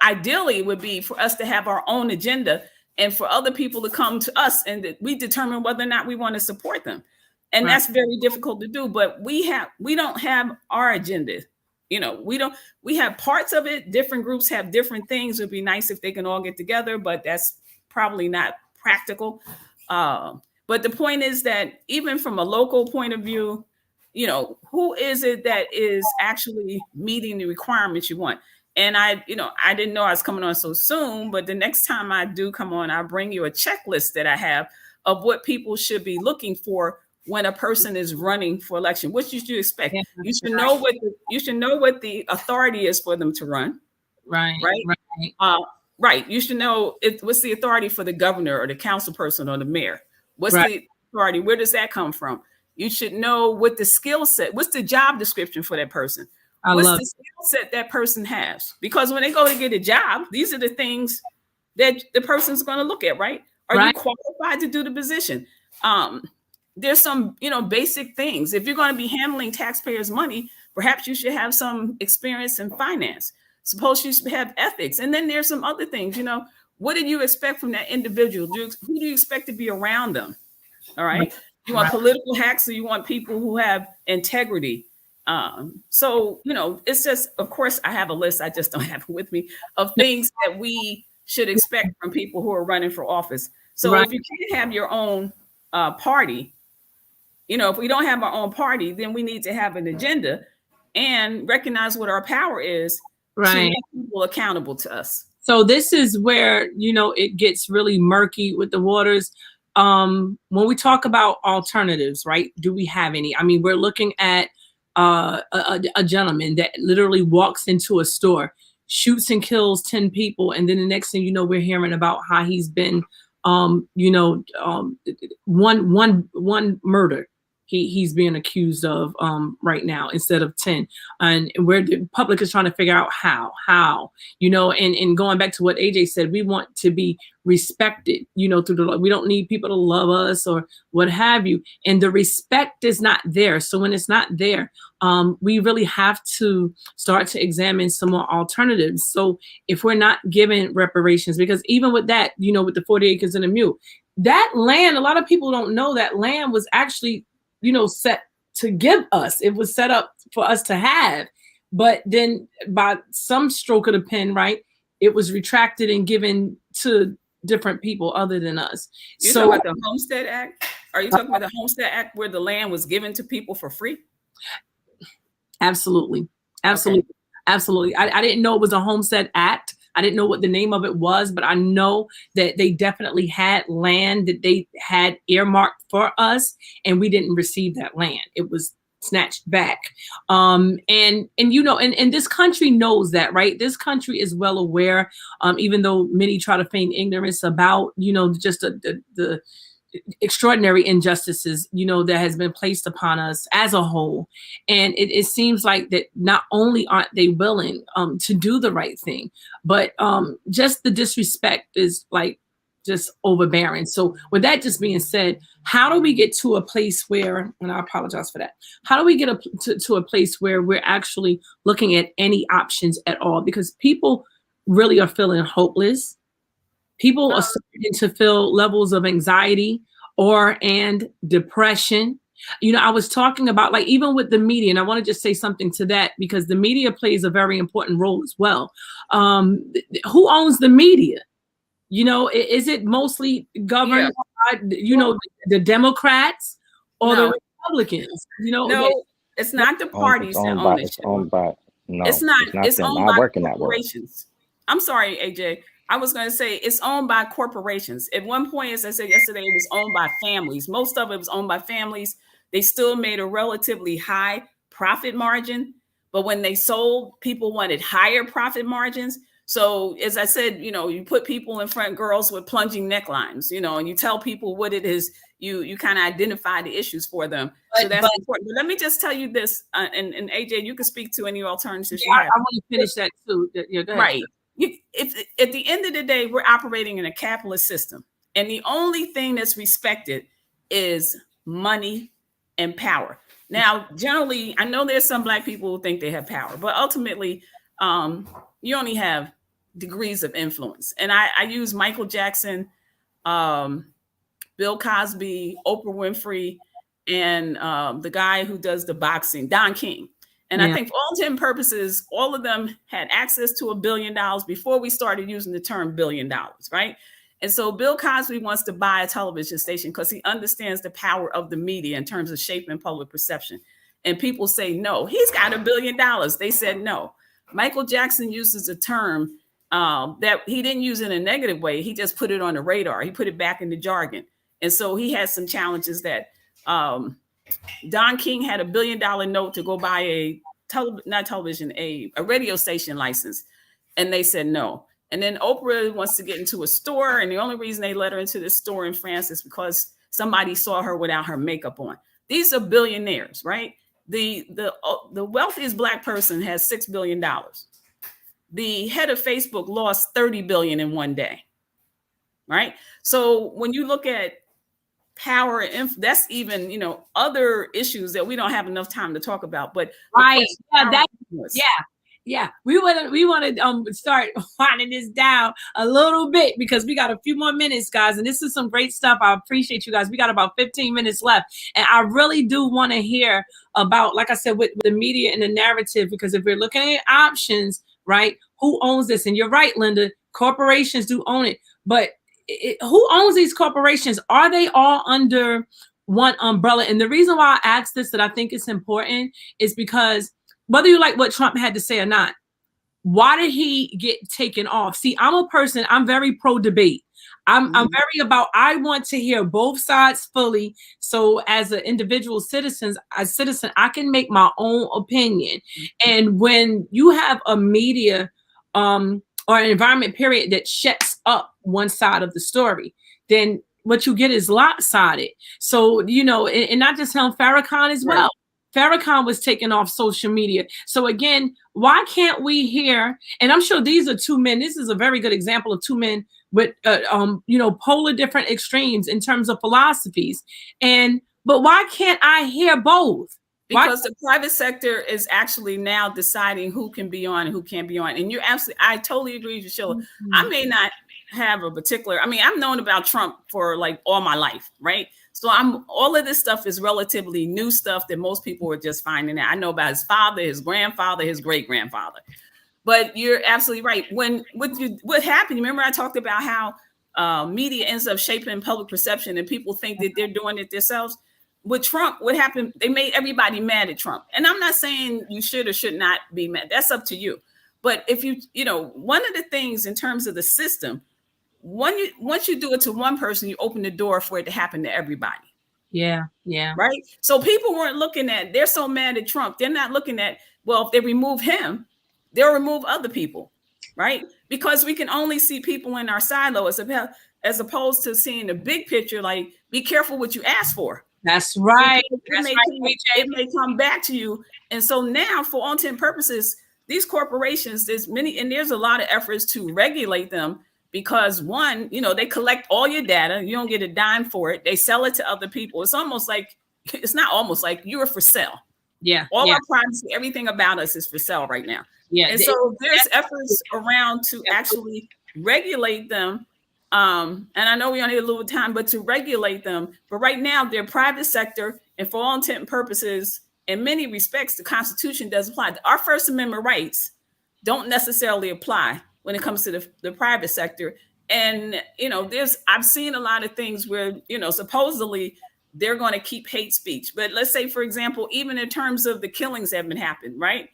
Speaker 2: ideally it would be for us to have our own agenda and for other people to come to us and that we determine whether or not we want to support them. And that's very difficult to do, but we don't have our agenda. We have parts of it. Different groups have different things. It'd be nice if they can all get together, but that's probably not practical. But the point is that even from a local point of view, who is it that is actually meeting the requirements you want? And I didn't know I was coming on so soon, but the next time I do come on, I'll bring you a checklist that I have of what people should be looking for when a person is running for election. What you should expect. You should know what the authority is for them to run. Right. You should know what's the authority for the governor or the council person or the mayor. What's the authority? Where does that come from? You should know what the skill set, what's the job description for that person? What's the skill set that person has? Because when they go to get a job, these are the things that the person's going to look at, right? Are you qualified to do the position? There's some, basic things. If you're going to be handling taxpayers' money, perhaps you should have some experience in finance. Suppose you should have ethics. And then there's some other things, what do you expect from that individual? Who do you expect to be around them? All right. You want political hacks or you want people who have integrity So, it's just, of course, I have a list. I just don't have it with me of things that we should expect from people who are running for office. So
Speaker 1: Right.
Speaker 2: if you can't have your own party, if we don't have our own party, then we need to have an agenda and recognize what our power is to
Speaker 1: Right.
Speaker 2: make people accountable to us.
Speaker 1: So this is where, it gets really murky with the waters. When we talk about alternatives, right? Do we have any? I mean, we're looking at a gentleman that literally walks into a store, shoots and kills 10 people, and then the next thing you know, we're hearing about how he's been one murder he's being accused of right now instead of 10. And where the public is trying to figure out how, and going back to what AJ said, we want to be respected, through the, we don't need people to love us or what have you. And the respect is not there. So when it's not there, we really have to start to examine some more alternatives. So if we're not given reparations, because even with that, with the 40 acres and a mule, that land, a lot of people don't know that land was actually, set to give us. It was set up for us to have. But then by some stroke of the pen, right, it was retracted and given to different people other than us.
Speaker 2: You're talking about the Homestead Act? Are you talking about the Homestead Act where the land was given to people for free?
Speaker 1: Absolutely. Absolutely. Okay. Absolutely. I didn't know it was a Homestead Act. I didn't know what the name of it was, but I know that they definitely had land that they had earmarked for us, and we didn't receive that land. It was snatched back. And this country knows that, right? This country is well aware, even though many try to feign ignorance about, just the extraordinary injustices, that has been placed upon us as a whole. And it seems like that not only aren't they willing to do the right thing, but just the disrespect is like just overbearing. So with that just being said, how do we get to a place where, and I apologize for that, how do we get to a place where we're actually looking at any options at all? Because people really are feeling hopeless. People are starting to feel levels of anxiety and depression. I was talking about, like, even with the media, and I want to just say something to that because the media plays a very important role as well. Who owns the media? Is it mostly governed by, the Democrats or the Republicans?
Speaker 2: No, it's not the parties that own it.
Speaker 4: It's owned by, no,
Speaker 2: it's not. It's
Speaker 4: them.
Speaker 2: owned by
Speaker 4: corporations.
Speaker 2: I'm sorry, AJ. I was going to say it's owned by corporations. At one point, as I said yesterday, it was owned by families. Most of it was owned by families. They still made a relatively high profit margin, but when they sold, people wanted higher profit margins. So as I said, you put people in front, girls with plunging necklines, and you tell people what it is. You kind of identify the issues for them. So that's important. But let me just tell you this, and AJ, you can speak to any alternatives you have.
Speaker 1: I want to finish that too. Yeah, go ahead.
Speaker 2: Right. If at the end of the day, we're operating in a capitalist system, and the only thing that's respected is money and power. Now, generally, I know there's some Black people who think they have power, but ultimately, you only have degrees of influence. And I use Michael Jackson, Bill Cosby, Oprah Winfrey, and the guy who does the boxing, Don King. And I think for all intents and purposes, all of them had access to $1 billion before we started using the term $1 billion, right? And so Bill Cosby wants to buy a television station because he understands the power of the media in terms of shaping public perception. And people say, no, he's got $1 billion. They said no. Michael Jackson uses a term that he didn't use in a negative way. He just put it on the radar. He put it back in the jargon. And so he has some challenges that Don King had $1 billion note to go buy a radio station license. And they said no. And then Oprah wants to get into a store. And the only reason they let her into this store in France is because somebody saw her without her makeup on. These are billionaires, right? The wealthiest Black person has $6 billion. The head of Facebook lost $30 billion in one day, right? So when you look at power and that's even, other issues that we don't have enough time to talk about, but
Speaker 1: right. Yeah, we want to start winding this down a little bit because we got a few more minutes, guys, and this is some great stuff. I appreciate you guys. We got about 15 minutes left, and I really do want to hear about, like I said, with the media and the narrative, because if we're looking at options, right, who owns this? And you're right, Linda, corporations do own it, but who owns these corporations? Are they all under one umbrella? And the reason why I ask this, that I think it's important, is because whether you like what Trump had to say or not, why did he get taken off? See, I'm a person, I'm very pro debate. I'm very about, I want to hear both sides fully. So as an individual citizen, I can make my own opinion. And when you have a media or an environment period that shuts up one side of the story, then what you get is lopsided. So, you know, and not just him, Farrakhan as well. Farrakhan was taken off social media. So again, why can't we hear? And I'm sure these are two men. This is a very good example of two men with, you know, polar different extremes in terms of philosophies. But why can't I hear both?
Speaker 2: Because the private sector is actually now deciding who can be on and who can't be on. And you're absolutely, I totally agree with you, Sheila. I may not have a particular, I mean, I've known about Trump for like all my life, right? So all of this stuff is relatively new stuff that most people are just finding out. I know about his father, his grandfather, his great-grandfather. But you're absolutely right. What happened, remember I talked about how media ends up shaping public perception and people think that they're doing it themselves. With Trump, what happened, they made everybody mad at Trump. And I'm not saying you should or should not be mad. That's up to you. But if you know, one of the things in terms of the system, once you do it to one person, you open the door for it to happen to everybody.
Speaker 1: Yeah.
Speaker 2: Right. So people weren't looking at, they're so mad at Trump. They're not looking at, well, if they remove him, they'll remove other people. Right. Because we can only see people in our silo as opposed to seeing the big picture, like be careful what you ask for.
Speaker 1: That's right.
Speaker 2: It may come back to you. And so now, for all intent and purposes, these corporations, there's a lot of efforts to regulate them because one, you know, they collect all your data. You don't get a dime for it. They sell it to other people. It's not almost like you're for sale.
Speaker 1: Yeah.
Speaker 2: All our privacy, everything about us is for sale right now. Yeah. And so there's efforts around to actually regulate them. And I know we only have a little time, but to regulate them. But right now, they're private sector, and for all intent and purposes, in many respects, the Constitution does apply. Our First Amendment rights don't necessarily apply when it comes to the private sector. And, you know, I've seen a lot of things where, you know, supposedly they're going to keep hate speech. But let's say, for example, even in terms of the killings that have been happening, right?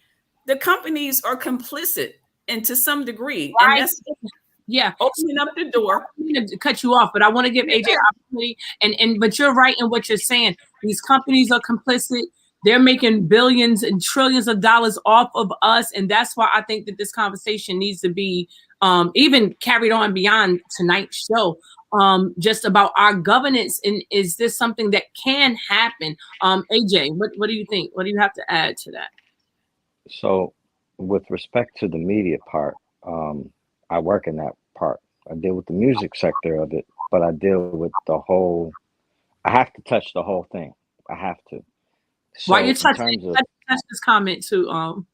Speaker 2: The companies are complicit and to some degree.
Speaker 1: Right.
Speaker 2: And opening up the door.
Speaker 1: I'm going to cut you off, but I want to give AJ an opportunity. But you're right in what you're saying. These companies are complicit. They're making billions and trillions of dollars off of us. And that's why I think that this conversation needs to be even carried on beyond tonight's show, just about our governance. And is this something that can happen? AJ, what do you think? What do you have to add to that?
Speaker 3: So with respect to the media part, I work in that part. I deal with the music sector of it, but I deal with I have to touch the whole thing. I have to. So
Speaker 1: while you're touching, touch this comment too,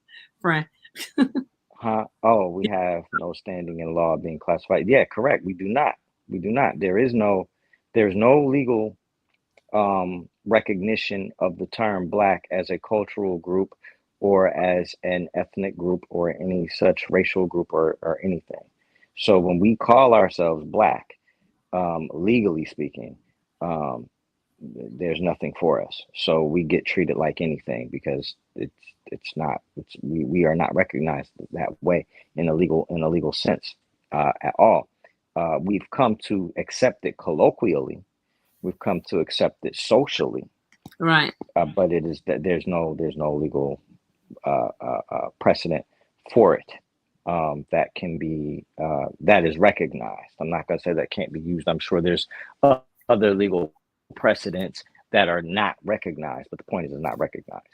Speaker 1: friend.
Speaker 3: Oh, we have no standing in law being classified. Yeah, correct. We do not. There's no legal recognition of the term Black as a cultural group or as an ethnic group or any such racial group or anything. So when we call ourselves Black, legally speaking, there's nothing for us. So we get treated like anything because we are not recognized that way in a legal sense at all. We've come to accept it colloquially. We've come to accept it socially.
Speaker 1: Right.
Speaker 3: But it is that there's no legal precedent for it that can be that is recognized. I'm not going to say that can't be used. I'm sure there's other legal precedents that are not recognized, but the point is it's not recognized.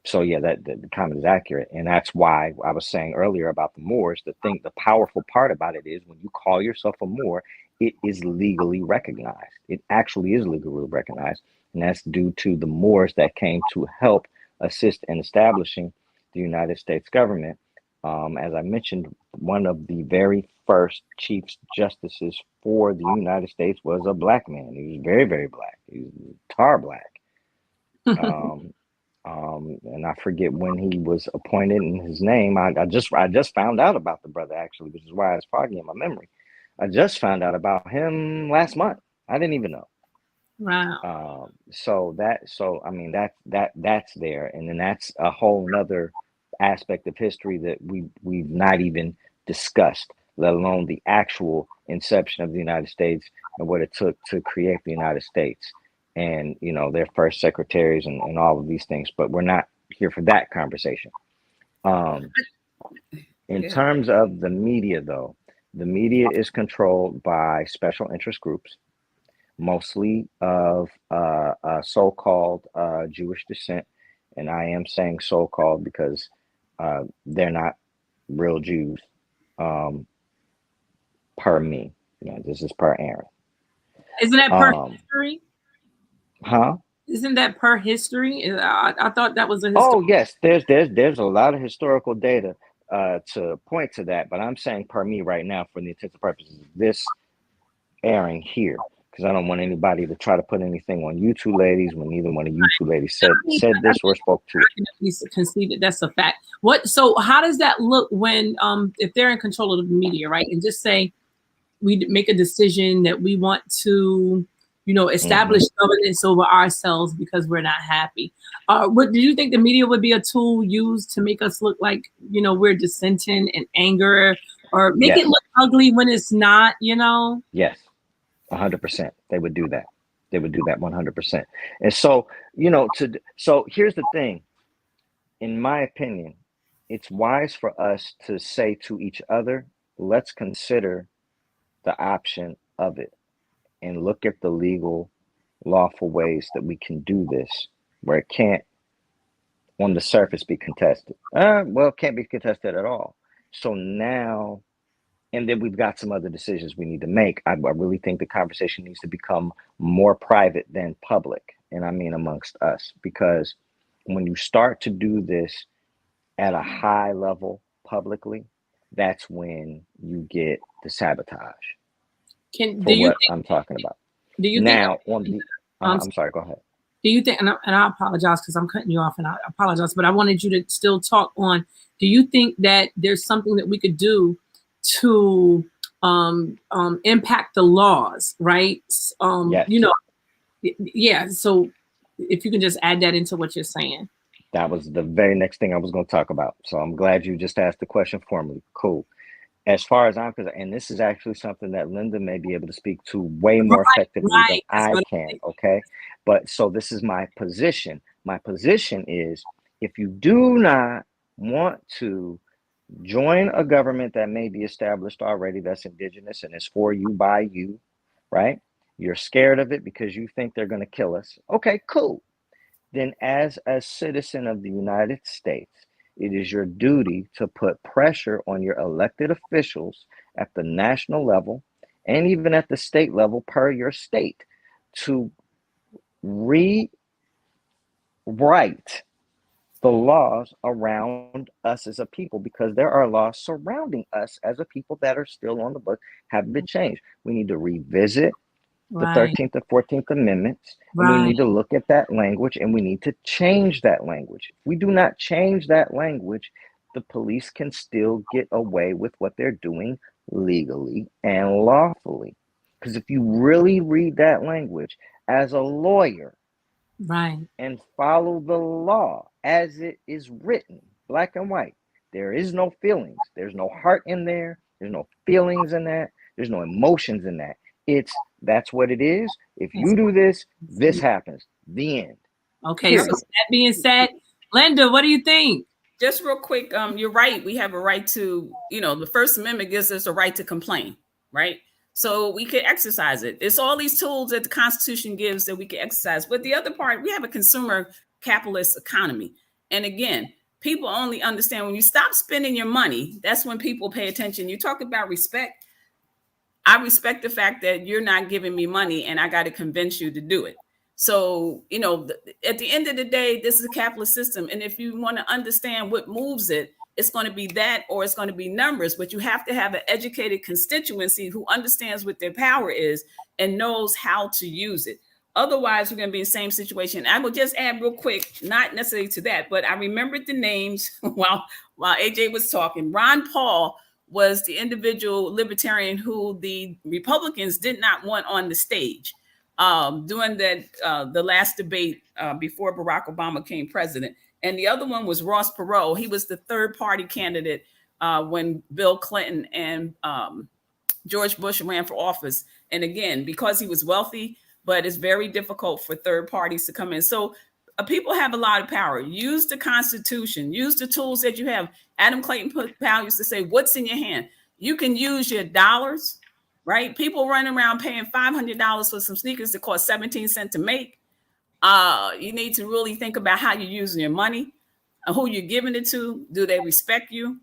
Speaker 3: So yeah, that the comment is accurate, and that's why I was saying earlier about the Moors. The powerful part about it is when you call yourself a Moor, it is legally recognized. It actually is legally recognized, and that's due to the Moors that came to help assist in establishing the United States government. As I mentioned, one of the very first Chief Justices for the United States was a black man. He was very, very black. He was tar black. Um, and I forget when he was appointed and his name. I just found out about the brother actually, which is why it's foggy in my memory. I just found out about him last month. I didn't even know.
Speaker 1: Wow.
Speaker 3: So I mean that's there, and then that's a whole nother aspect of history that we've not even discussed, let alone the actual inception of the United States and what it took to create the United States, and their first secretaries and all of these things. But we're not here for that conversation. In
Speaker 2: Yeah.
Speaker 3: terms of the media, though, the media is controlled by special interest groups, mostly of so-called Jewish descent, and I am saying so-called because they're not real Jews. Per me, this is per Aaron.
Speaker 1: Isn't that per history?
Speaker 3: Huh?
Speaker 1: Isn't that per history? I thought that was a
Speaker 3: Oh
Speaker 1: historical.
Speaker 3: yes, there's a lot of historical data to point to that, but I'm saying per me right now for the intents and purposes of this airing here, because I don't want anybody to try to put anything on you two ladies when neither one of you two ladies said this or spoke to it.
Speaker 1: I can at least concede that that's a fact. So how does that look when if they're in control of the media, right? And just say we make a decision that we want to, establish governance over ourselves because we're not happy. What do you think the media would be a tool used to make us look like, we're dissenting and anger, or make it look ugly when it's not,
Speaker 3: Yes, 100%. They would do that. They would do that 100%. And so, so here's the thing. In my opinion, it's wise for us to say to each other, let's consider the option of it and look at the legal, lawful ways that we can do this where it can't, on the surface, be contested. Well, it can't be contested at all. So now, and then we've got some other decisions we need to make. I really think the conversation needs to become more private than public. And I mean amongst us, because when you start to do this at a high level publicly, that's when you get the sabotage for what I'm talking about.
Speaker 1: Do you
Speaker 3: now
Speaker 1: think,
Speaker 3: on the I'm sorry, go ahead.
Speaker 1: Do you think, and I apologize because I'm cutting you off, and I apologize, but I wanted you to still talk on, do you think that there's something that we could do to impact the laws, right?
Speaker 3: Yes.
Speaker 1: So if you can just add that into what you're saying.
Speaker 3: That was the very next thing I was going to talk about. So I'm glad you just asked the question formally. Cool. As far as I'm concerned, and this is actually something that Linda may be able to speak to way more effectively than I can, okay? But so this is my position. My position is, if you do not want to join a government that may be established already that's indigenous and is for you by you, right? You're scared of it because you think they're going to kill us. Okay, cool. Then as a citizen of the United States, it is your duty to put pressure on your elected officials at the national level and even at the state level per your state to rewrite the laws around us as a people, because there are laws surrounding us as a people that are still on the book, haven't been changed. We need to revisit the 13th and 14th Amendments, and we need to look at that language, and we need to change that language. If we do not change that language, the police can still get away with what they're doing legally and lawfully. Because if you really read that language as a lawyer, and follow the law as it is written, black and white, there is no feelings. There's no heart in there. There's no feelings in that. There's no emotions in that. That's what it is. If you do this, this happens. The end.
Speaker 1: Okay. Period. So that being said, Linda, what do you think?
Speaker 2: Just real quick, you're right. We have a right to, the First Amendment gives us a right to complain, right? So we can exercise it. It's all these tools that the Constitution gives that we can exercise. But the other part, we have a consumer capitalist economy. And again, people only understand when you stop spending your money, that's when people pay attention. You talk about respect. I respect the fact that you're not giving me money and I got to convince you to do it. So, at the end of the day, this is a capitalist system. And if you want to understand what moves it, it's going to be that, or it's going to be numbers. But you have to have an educated constituency who understands what their power is and knows how to use it. Otherwise, we're going to be in the same situation. I will just add real quick, not necessarily to that, but I remembered the names while AJ was talking. Ron Paul was the individual libertarian who the Republicans did not want on the stage during the last debate before Barack Obama became president. And the other one was Ross Perot. He was the third party candidate when Bill Clinton and George Bush ran for office. And again, because he was wealthy, but it's very difficult for third parties to come in. So people have a lot of power. Use the Constitution. Use the tools that you have. Adam Clayton Powell used to say, what's in your hand? You can use your dollars, right? People running around paying $500 for some sneakers that cost 17 cents to make. You need to really think about how you're using your money, who you're giving it to. Do they respect you?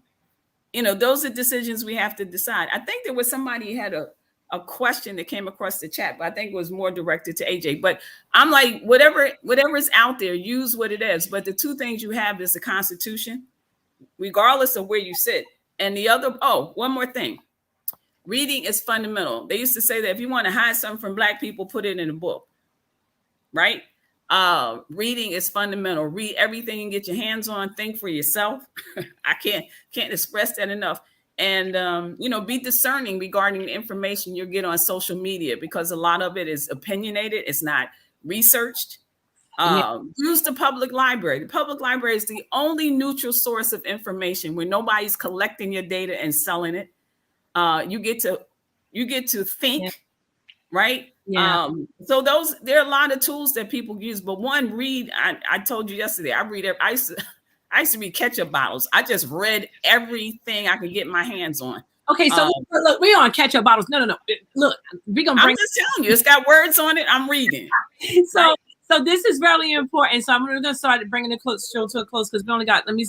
Speaker 2: Those are decisions we have to decide. I think there was somebody who had a question that came across the chat, but I think it was more directed to AJ. But I'm like, whatever is out there, use what it is. But the two things you have is the Constitution, regardless of where you sit. And the other, one more thing. Reading is fundamental. They used to say that if you want to hide something from Black people, put it in a book, right? Reading is fundamental. Read everything and get your hands on. Think for yourself. I can't express that enough. And, be discerning regarding the information you get on social media, because a lot of it is opinionated. It's not researched. Use the public library. The public library is the only neutral source of information where nobody's collecting your data and selling it. You get to think, right?
Speaker 1: Yeah.
Speaker 2: So there are a lot of tools that people use, but read. I told you yesterday, I used to read ketchup bottles. I just read everything I could get my hands on.
Speaker 1: Okay, so look, we on ketchup bottles. No. Look, we're gonna bring.
Speaker 2: I'm just telling you, it's got words on it. I'm reading.
Speaker 1: So this is really important. So I'm going to start bringing the show to a close because we only got. Let me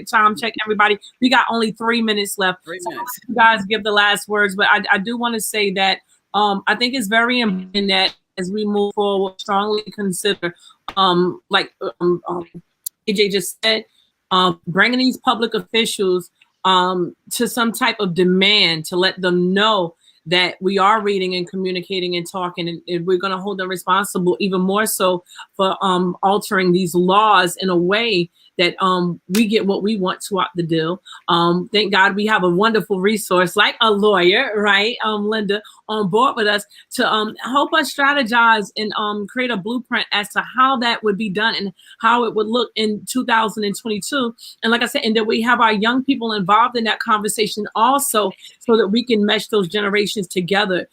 Speaker 1: time check everybody. We got only 3 minutes left.
Speaker 2: 3 minutes.
Speaker 1: So you guys give the last words, but I do want to say that I think it's very important that as we move forward, strongly consider, like AJ just said, bringing these public officials to some type of demand to let them know that we are reading and communicating and talking, and we're going to hold them responsible even more so for altering these laws in a way that we get what we want throughout the deal. Thank God we have a wonderful resource like a lawyer, right, Linda, on board with us to help us strategize and create a blueprint as to how that would be done and how it would look in 2022. And like I said, and that we have our young people involved in that conversation also, so that we can mesh those generations together,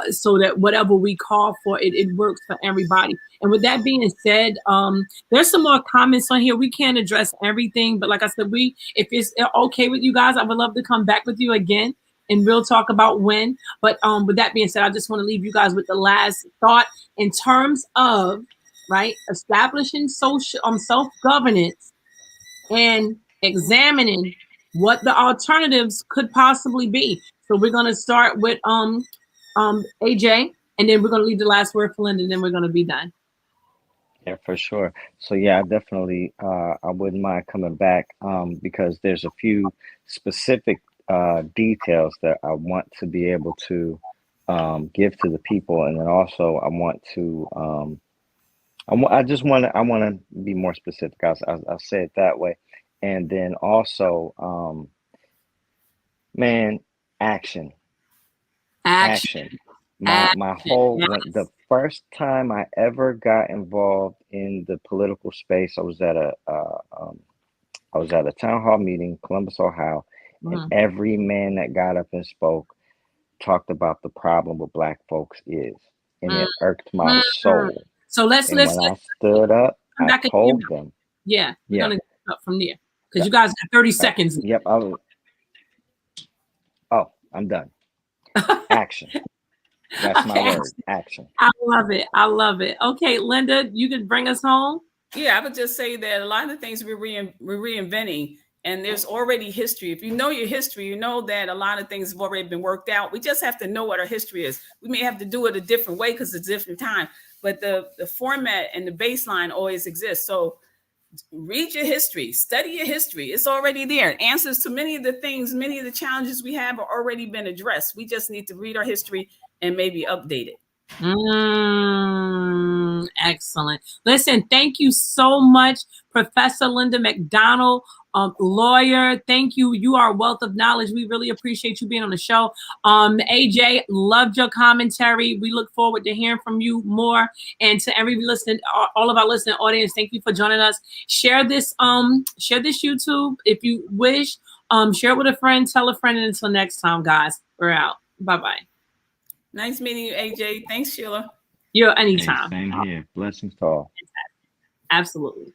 Speaker 1: so that whatever we call for, it works for everybody. And with that being said, there's some more comments on here. We can't address everything, but like I said, if it's okay with you guys, I would love to come back with you again and we'll talk about when. But with that being said, I just want to leave you guys with the last thought in terms of establishing social self-governance and examining what the alternatives could possibly be. So we're going to start with AJ, and then we're going to leave the last word for Linda, and then we're going to be done.
Speaker 3: Yeah, for sure. So yeah, I definitely I wouldn't mind coming back because there's a few specific details that I want to be able to give to the people, and then also I want to I want to be more specific. I'll say it that way, and then also action. My whole the first time I ever got involved in the political space, I was at a town hall meeting, Columbus, Ohio, and every man that got up and spoke talked about the problem with Black folks is, and it irked my soul.
Speaker 1: So when
Speaker 3: I stood up, I told them.
Speaker 1: Yeah, we're gonna get up from there because you guys got 30 seconds.
Speaker 3: Yep. I'm done. Action. That's my word. Action.
Speaker 1: I love it. Okay, Linda, you can bring us home.
Speaker 2: Yeah, I would just say that a lot of the things we're reinventing, and there's already history. If you know your history, you know that a lot of things have already been worked out. We just have to know what our history is. We may have to do it a different way because it's a different time. but the format and the baseline always exists. So read your history, study your history. It's already there. Answers to many of the things, many of the challenges we have are already been addressed. We just need to read our history and maybe update it.
Speaker 1: Excellent. Listen, thank you so much, Professor Linda McDonald, lawyer. Thank you. You are a wealth of knowledge. We really appreciate you being on the show. AJ, loved your commentary. We look forward to hearing from you more. And to every listening, all of our listening audience, thank you for joining us. Share this YouTube if you wish. Share it with a friend, tell a friend, and until next time, guys, we're out. Bye-bye.
Speaker 2: Nice meeting you, AJ. Thanks, Sheila.
Speaker 1: You're anytime.
Speaker 4: Hey, same here. Blessings to all.
Speaker 1: Absolutely.